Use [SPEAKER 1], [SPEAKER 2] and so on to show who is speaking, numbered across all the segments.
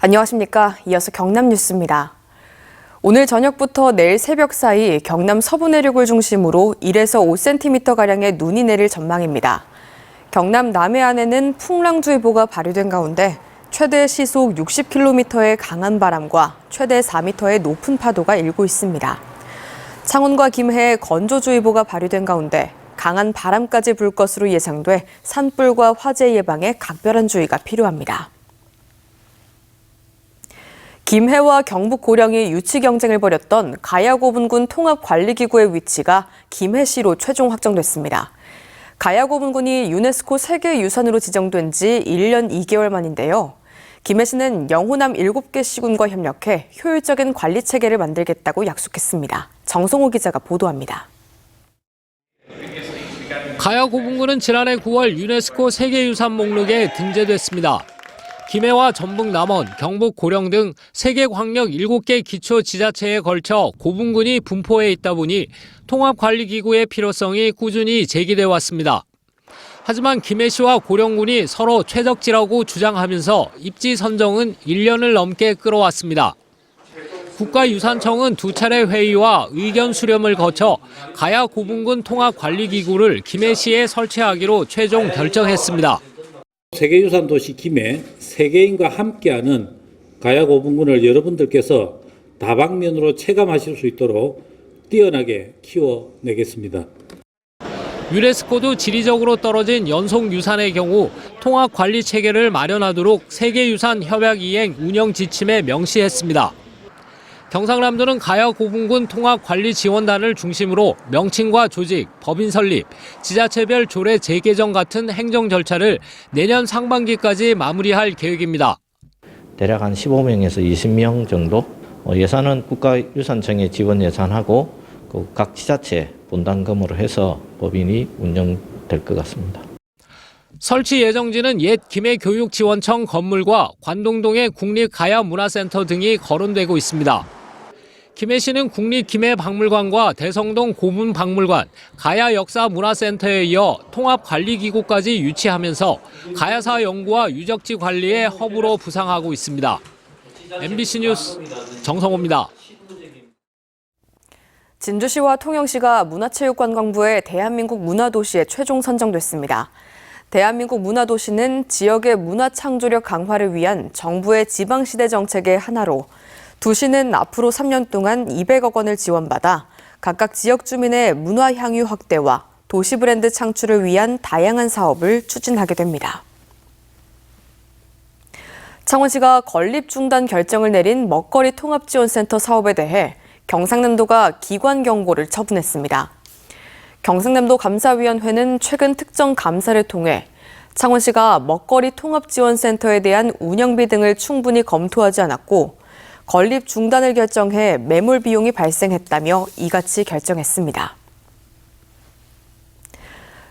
[SPEAKER 1] 안녕하십니까. 이어서 경남 뉴스입니다. 오늘 저녁부터 내일 새벽 사이 경남 서부 내륙을 중심으로 1에서 5cm가량의 눈이 내릴 전망입니다. 경남 남해안에는 풍랑주의보가 발효된 가운데 최대 시속 60km의 강한 바람과 최대 4m의 높은 파도가 일고 있습니다. 창원과 김해에 건조주의보가 발효된 가운데 강한 바람까지 불 것으로 예상돼 산불과 화재 예방에 각별한 주의가 필요합니다. 김해와 경북 고령이 유치 경쟁을 벌였던 가야고분군 통합관리기구의 위치가 김해시로 최종 확정됐습니다. 가야고분군이 유네스코 세계유산으로 지정된 지 1년 2개월 만인데요. 김해시는 영호남 7개 시군과 협력해 효율적인 관리 체계를 만들겠다고 약속했습니다. 정성호 기자가 보도합니다.
[SPEAKER 2] 가야고분군은 지난해 9월 유네스코 세계유산 목록에 등재됐습니다. 김해와 전북 남원, 경북 고령 등 세계 광역 7개 기초지자체에 걸쳐 고분군이 분포해 있다 보니 통합관리기구의 필요성이 꾸준히 제기돼 왔습니다. 하지만 김해시와 고령군이 서로 최적지라고 주장하면서 입지 선정은 1년을 넘게 끌어왔습니다. 국가유산청은 2차례 회의와 의견 수렴을 거쳐 가야 고분군 통합관리기구를 김해시에 설치하기로 최종 결정했습니다.
[SPEAKER 3] 세계유산 도시 김해 세계인과 함께하는 가야고분군을 여러분들께서 다방면으로 체감하실 수 있도록 뛰어나게 키워내겠습니다.
[SPEAKER 2] 유네스코도 지리적으로 떨어진 연속유산의 경우 통합관리 체계를 마련하도록 세계유산 협약 이행 운영 지침에 명시했습니다. 경상남도는 가야고분군 통합관리지원단을 중심으로 명칭과 조직, 법인 설립, 지자체별 조례 재개정 같은 행정 절차를 내년 상반기까지 마무리할 계획입니다.
[SPEAKER 4] 대략 한 15명에서 20명 정도, 예산은 국가유산청에 지원 예산하고 각 지자체 분담금으로 해서 법인이 운영될 것 같습니다.
[SPEAKER 2] 설치 예정지는 옛 김해교육지원청 건물과 관동동의 국립가야문화센터 등이 거론되고 있습니다. 김해시는 국립김해박물관과 대성동 고분박물관, 가야역사문화센터에 이어 통합관리기구까지 유치하면서 가야사 연구와 유적지 관리의 허브로 부상하고 있습니다. MBC 뉴스 정성호입니다.
[SPEAKER 1] 진주시와 통영시가 문화체육관광부의 대한민국 문화도시에 최종 선정됐습니다. 대한민국 문화도시는 지역의 문화창조력 강화를 위한 정부의 지방시대 정책의 하나로 도시는 앞으로 3년 동안 200억 원을 지원받아 각각 지역 주민의 문화 향유 확대와 도시 브랜드 창출을 위한 다양한 사업을 추진하게 됩니다. 창원시가 건립 중단 결정을 내린 먹거리 통합지원센터 사업에 대해 경상남도가 기관 경고를 처분했습니다. 경상남도 감사위원회는 최근 특정 감사를 통해 창원시가 먹거리 통합지원센터에 대한 운영비 등을 충분히 검토하지 않았고 건립 중단을 결정해 매몰 비용이 발생했다며 이같이 결정했습니다.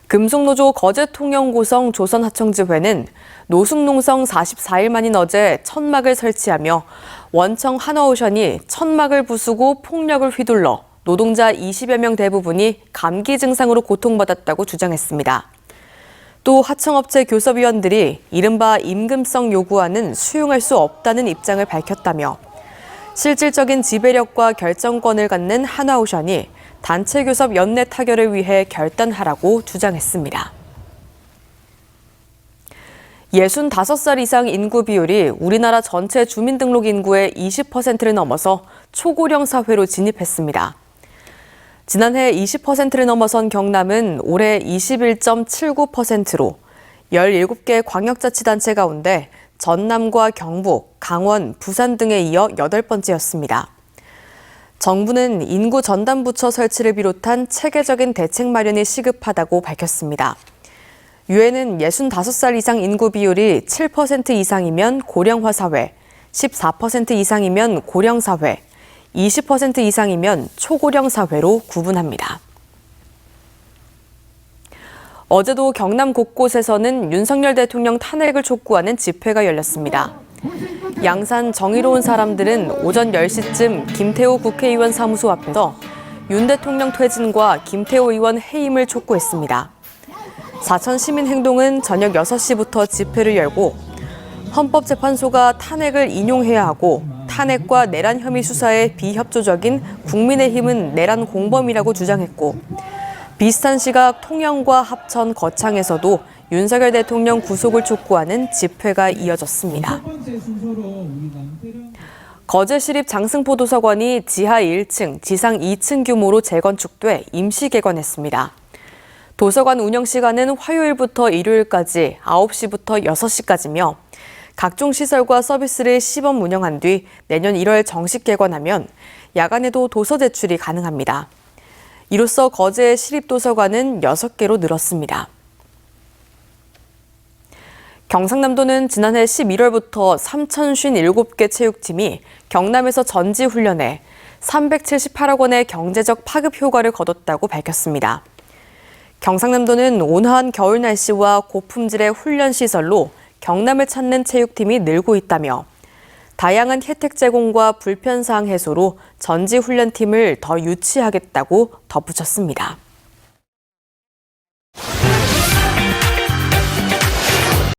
[SPEAKER 1] 금속노조 거제통영고성 조선하청지회는 노숙농성 44일 만인 어제 천막을 설치하며 원청 한화오션이 천막을 부수고 폭력을 휘둘러 노동자 20여 명 대부분이 감기 증상으로 고통받았다고 주장했습니다. 또 하청업체 교섭위원들이 이른바 임금성 요구안은 수용할 수 없다는 입장을 밝혔다며 실질적인 지배력과 결정권을 갖는 한화오션이 단체 교섭 연내 타결을 위해 결단하라고 주장했습니다. 65살 이상 인구 비율이 우리나라 전체 주민등록 인구의 20%를 넘어서 초고령 사회로 진입했습니다. 지난해 20%를 넘어선 경남은 올해 21.79%로 17개 광역자치단체 가운데 전남과 경북, 강원, 부산 등에 이어 8번째였습니다. 정부는 인구 전담부처 설치를 비롯한 체계적인 대책 마련이 시급하다고 밝혔습니다. 유엔은 65살 이상 인구 비율이 7% 이상이면 고령화 사회, 14% 이상이면 고령 사회, 20% 이상이면 초고령 사회로 구분합니다. 어제도 경남 곳곳에서는 윤석열 대통령 탄핵을 촉구하는 집회가 열렸습니다. 양산 정의로운 사람들은 오전 10시쯤 김태호 국회의원 사무소 앞에서 윤 대통령 퇴진과 김태호 의원 해임을 촉구했습니다. 사천 시민행동은 저녁 6시부터 집회를 열고 헌법재판소가 탄핵을 인용해야 하고 탄핵과 내란 혐의 수사에 비협조적인 국민의힘은 내란 공범이라고 주장했고 비슷한 시각 통영과 합천, 거창에서도 윤석열 대통령 구속을 촉구하는 집회가 이어졌습니다. 거제시립 장승포도서관이 지하 1층, 지상 2층 규모로 재건축돼 임시 개관했습니다. 도서관 운영 시간은 화요일부터 일요일까지 9시부터 6시까지며 각종 시설과 서비스를 시범 운영한 뒤 내년 1월 정식 개관하면 야간에도 도서 제출이 가능합니다. 이로써 거제 시립도서관은 6개로 늘었습니다. 경상남도는 지난해 11월부터 3,057개 체육팀이 경남에서 전지훈련해 378억 원의 경제적 파급 효과를 거뒀다고 밝혔습니다. 경상남도는 온화한 겨울 날씨와 고품질의 훈련 시설로 경남을 찾는 체육팀이 늘고 있다며 다양한 혜택 제공과 불편사항 해소로 전지훈련팀을 더 유치하겠다고 덧붙였습니다.